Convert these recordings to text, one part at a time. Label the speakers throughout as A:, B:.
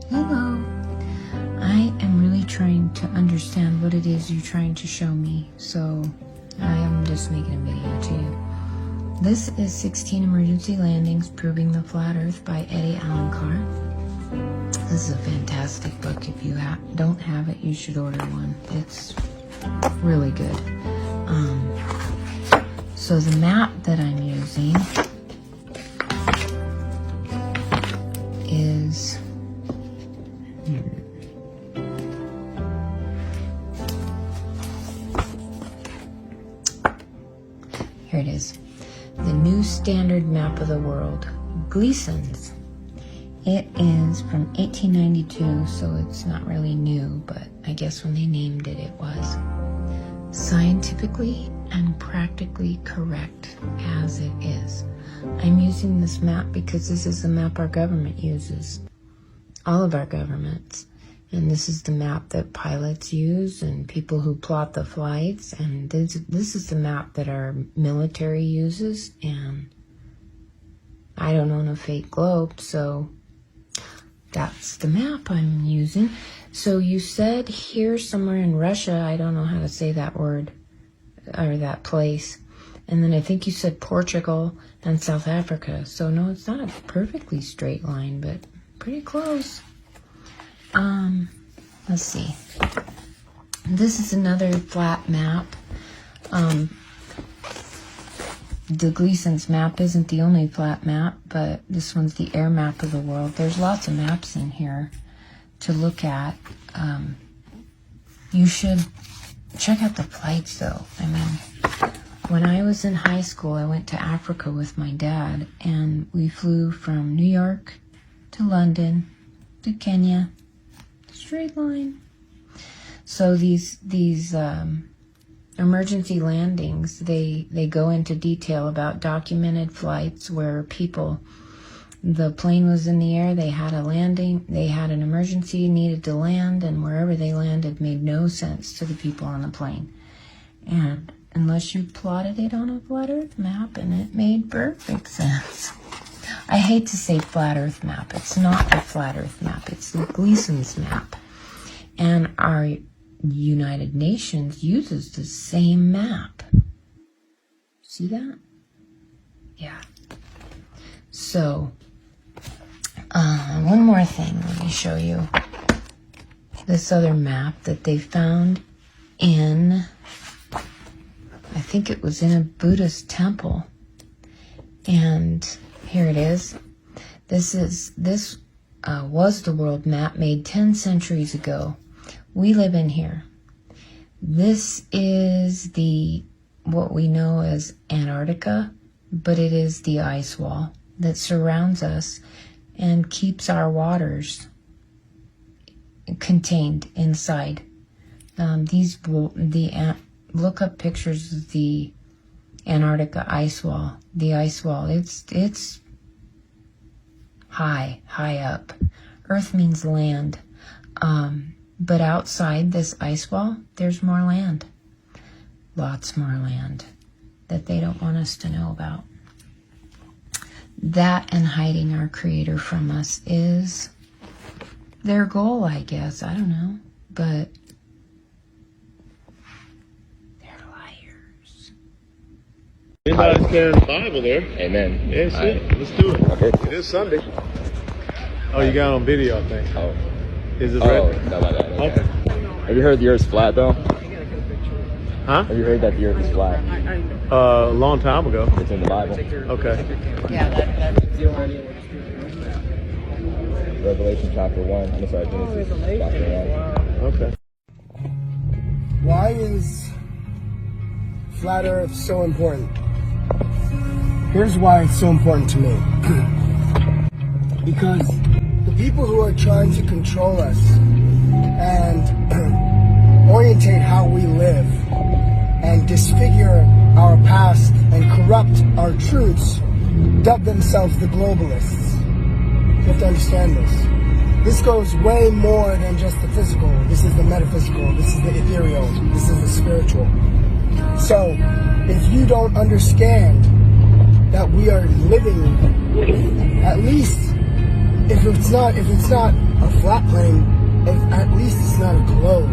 A: Hello. I am really trying to understand what it is you're trying to show me, so I am just making a video to you. This is 16 Emergency Landings Proving the Flat Earth by Eddie Alencar. This is a fantastic book. If you don't have it, you should order one. It's really good. So the map that I'm using is here it is. The New Standard Map of the World. Gleason's. It is from 1892, so it's not really new, but I guess when they named it, it was. Scientifically and practically correct as it is. I'm using this map because this is the map our government uses. All of our governments. And this is the map that pilots use and people who plot the flights. And this is the map that our military uses. And I don't own a fake globe, so that's the map I'm using. So you said here somewhere in Russia, I don't know how to say that word, or that place. And then I think you said Portugal and South Africa. So no, it's not a perfectly straight line, but pretty close. Let's see. This is another flat map. The Gleason's map isn't the only flat map, but this one's the air map of the world. There's lots of maps in here to look at. You should check out the flights, though. I mean, when I was in high school, I went to Africa with my dad, and we flew from New York to London to Kenya. Straight line. So these emergency landings, they go into detail about documented flights where the plane was in the air, they had a landing, they had an emergency, needed to land, and wherever they landed made no sense to the people on the plane. And unless you plotted it on a flat earth map, and it made perfect sense. I hate to say flat earth map. It's not the flat earth map. It's the Gleason's map. And our United Nations uses the same map. See that? Yeah. So, one more thing. Let me show you this other map that they found in, I think it was in a Buddhist temple. And here it is. This was the world map made 10 centuries ago. We live in here. This is what we know as Antarctica, but it is the ice wall that surrounds us and keeps our waters contained inside. Look up pictures of the Antarctica ice wall. The ice wall, it's high up. Earth means land. But outside this ice wall, there's more land. Lots more land that they don't want us to know about. That and hiding our Creator from us is their goal, I guess. I don't know. But they're liars.
B: Anybody's carrying the Bible there.
C: Amen.
B: Yeah, shit. Right. Let's do it.
C: Okay.
B: It is Sunday. Oh, you got it on video, I think.
C: Oh.
B: Is it
C: Oh,
B: red?
C: no, my bad.
B: Okay.
C: Have you heard the Earth's flat, though?
B: Huh?
C: Have you heard that the Earth is flat?
B: A long time ago.
C: It's in the Bible.
B: Okay.
A: Yeah,
C: Revelation chapter 1. I'm sorry, Genesis chapter 1.
B: Okay.
D: Why is flat Earth so important? Here's why it's so important to me. Because the people who are trying to control us and orientate how we live and disfigure our past and corrupt our truths dub themselves the globalists. You have to understand this. This goes way more than just the physical. This is the metaphysical. This is the ethereal. This is the spiritual. So, if you don't understand that we are living at least if it's not a flat plane, at least it's not a globe.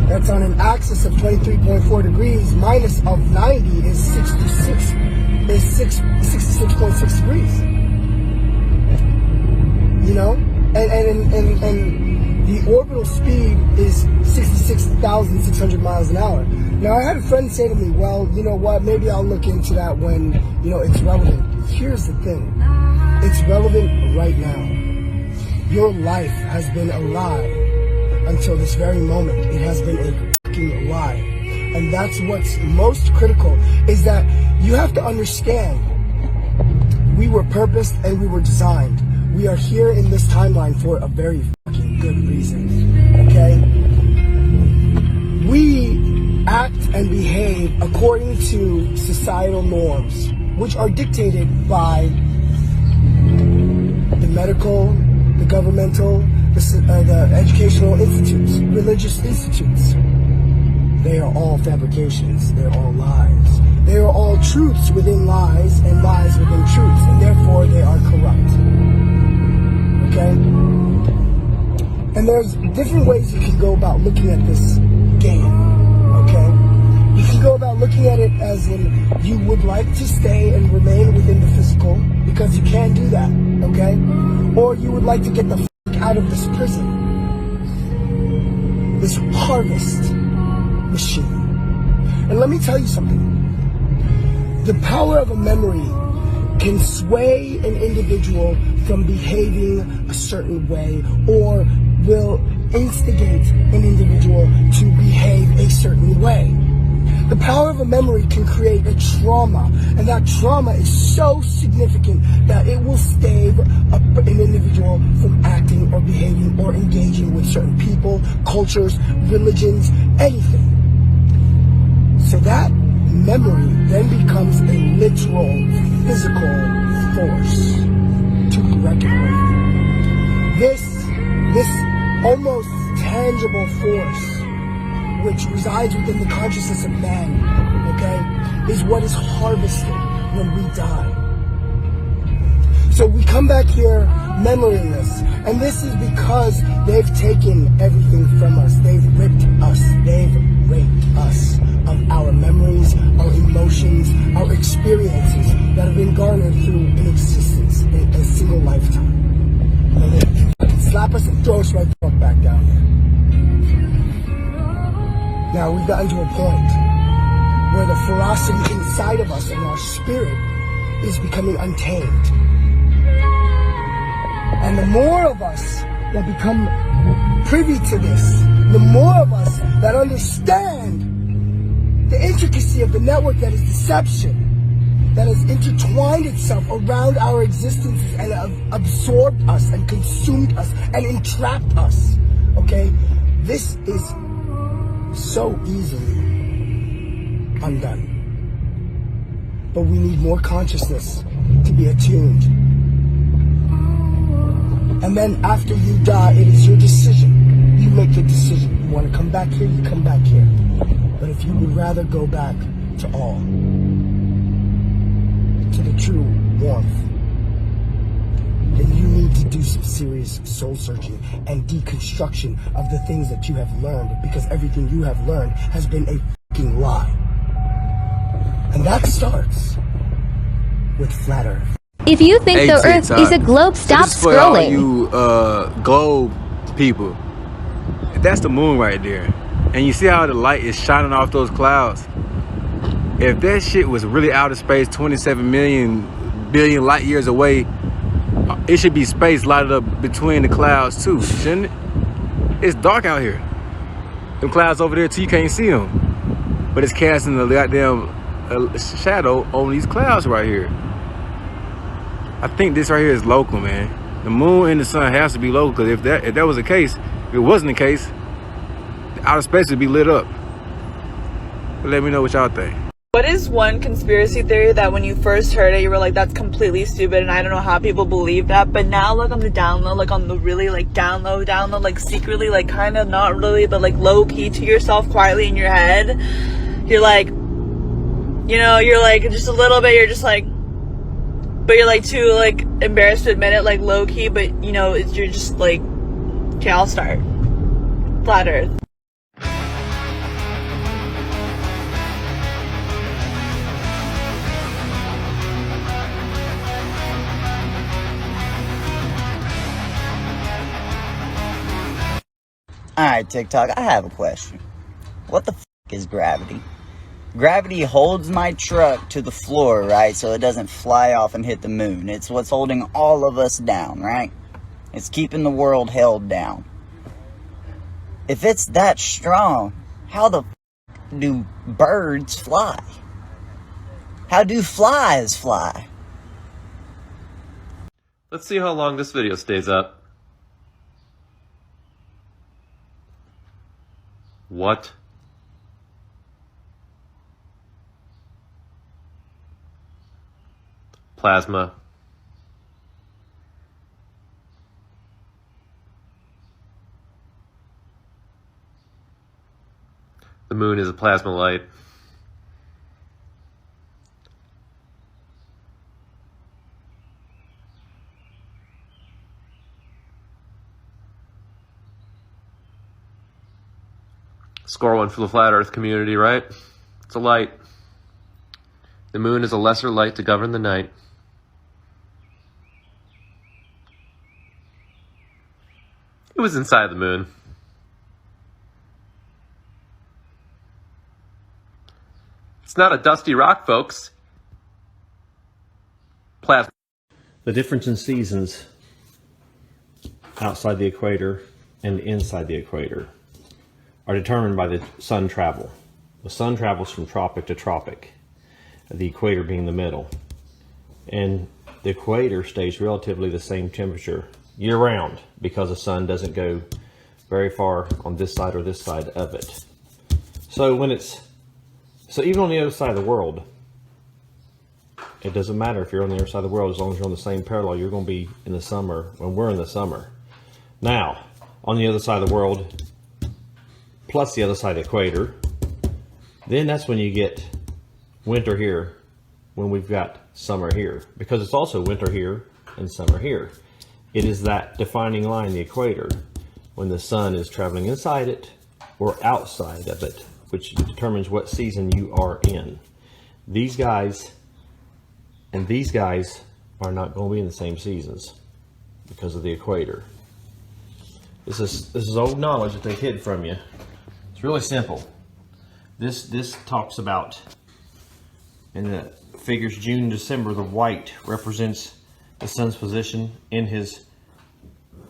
D: That's on an axis of 23.4 degrees minus of 90 is 66.6 degrees. You know? And the orbital speed is 66,600 miles an hour. Now, I had a friend say to me, well, you know what, maybe I'll look into that when, you know, it's relevant. Here's the thing. It's relevant right now. Your life has been a lie until this very moment. It has been a fucking lie. And that's what's most critical, is that you have to understand we were purposed and we were designed. We are here in this timeline for a very fucking good reason, okay? We act and behave according to societal norms, which are dictated by the medical, the governmental, the educational institutes, religious institutes. They are all fabrications. They are all lies. They are all truths within lies and lies within truths, and therefore they are corrupt. Okay? And there's different ways you can go about looking at this game. Okay? You can go about looking at it as in you would like to stay and remain within the physical because you can do that. Okay? Or you would like to get the fuck out of this prison. This harvest machine. And let me tell you something. The power of a memory can sway an individual from behaving a certain way, or will instigate an individual to behave a certain way. The power of a memory can create a trauma, and that trauma is so significant that it will stave an individual from acting or behaving or engaging with certain people, cultures, religions, anything. So that memory then becomes a literal, physical force to be reckoned with. This almost tangible force, which resides within the consciousness of man, okay, is what is harvested when we die. So we come back here memoryless, and this is because they've taken everything from us. They've ripped us. They've raped us of our memories, our emotions, our experiences that have been garnered through an existence, a single lifetime. And they slap us and throw us right the fuck back down there. Now we've gotten to a point where the ferocity inside of us and our spirit is becoming untamed. And the more of us that become privy to this, the more of us that understand the intricacy of the network that is deception, that has intertwined itself around our existences and absorbed us and consumed us and entrapped us, okay? This is so easily undone. But we need more consciousness to be attuned. And then after you die, it is your decision. You make the decision. You want to come back here, you come back here. But if you would rather go back to all, to the true warmth, then you need to do some serious soul searching and deconstruction of the things that you have learned, because everything you have learned has been a fucking lie. And that starts with flat Earth.
E: If you think the Earth is a globe, stop
B: this is for
E: scrolling.
B: all you globe people. That's the moon right there. And you see how the light is shining off those clouds? If that shit was really outer space, 27 billion light years away, it should be space lighted up between the clouds too, shouldn't it? It's dark out here. Them clouds over there too, you can't see them. But it's casting a goddamn shadow on these clouds right here. I think this right here is local, man. The moon and the sun has to be local, because if that was the case, if it wasn't the case, the outer space would be lit up. But let me know what y'all think.
F: What is one conspiracy theory that when you first heard it, you were like, that's completely stupid, and I don't know how people believe that, but now, like, on the download, like, on the really, like, download, like, secretly, like, kind of not really, but, like, low-key to yourself, quietly in your head, you're like, you know, you're like, just a little bit, you're just like, but you're like too like embarrassed to admit it, like low key, but you know, you're just like, okay, I'll start. Flat Earth.
G: Alright, TikTok, I have a question. What the f*** is gravity? Gravity holds my truck to the floor, right, so it doesn't fly off and hit the moon. It's what's holding all of us down, right? It's keeping the world held down. If it's that strong, how the f*** do birds fly? How do flies fly?
H: Let's see how long this video stays up. What? Plasma. The moon is a plasma light. Score one for the flat earth community, right? It's a light. The moon is a lesser light to govern the night. It was inside the moon. It's not a dusty rock, folks. Plasma.
I: The difference in seasons outside the equator and inside the equator are determined by the sun travel. The sun travels from tropic to tropic, the equator being the middle. And the equator stays relatively the same temperature year-round because the sun doesn't go very far on this side or this side of it. So even on the other side of the world, it doesn't matter if you're on the other side of the world, as long as you're on the same parallel, you're going to be in the summer when we're in the summer. Now, on the other side of the world, plus the other side of the equator, then that's when you get winter here when we've got summer here, because it's also winter here and summer here. It is that defining line, the equator, when the sun is traveling inside it or outside of it, which determines what season you are in. These guys and these guys are not going to be in the same seasons because of the equator. This is old knowledge that they hid from you. It's really simple. This talks about, in the figures June and December, the white represents the sun's position in his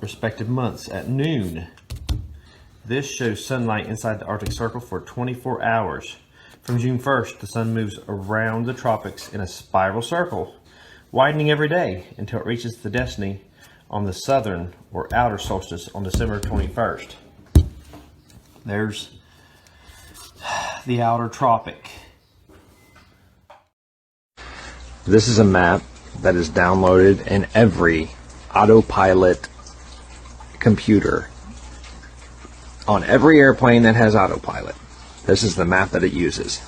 I: respective months at noon. This shows sunlight inside the Arctic Circle for 24 hours. From June 1st, the sun moves around the tropics in a spiral circle, widening every day until it reaches the destiny on the southern or outer solstice on December 21st. There's the outer tropic.
J: This is a map that is downloaded in every autopilot computer on every airplane that has autopilot. This is the map that it uses.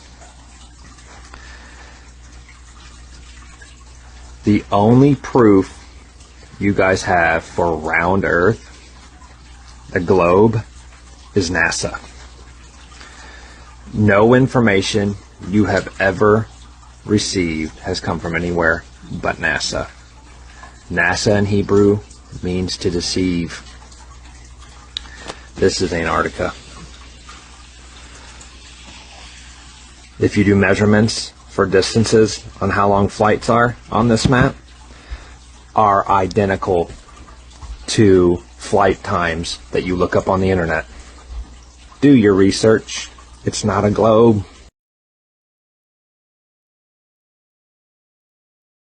J: The only proof you guys have for round Earth, the globe, is NASA. No information you have ever received has come from anywhere but NASA. NASA in Hebrew means to deceive. This is Antarctica. If you do measurements for distances on how long flights are on this map, are identical to flight times that you look up on the internet. Do your research. It's not a globe.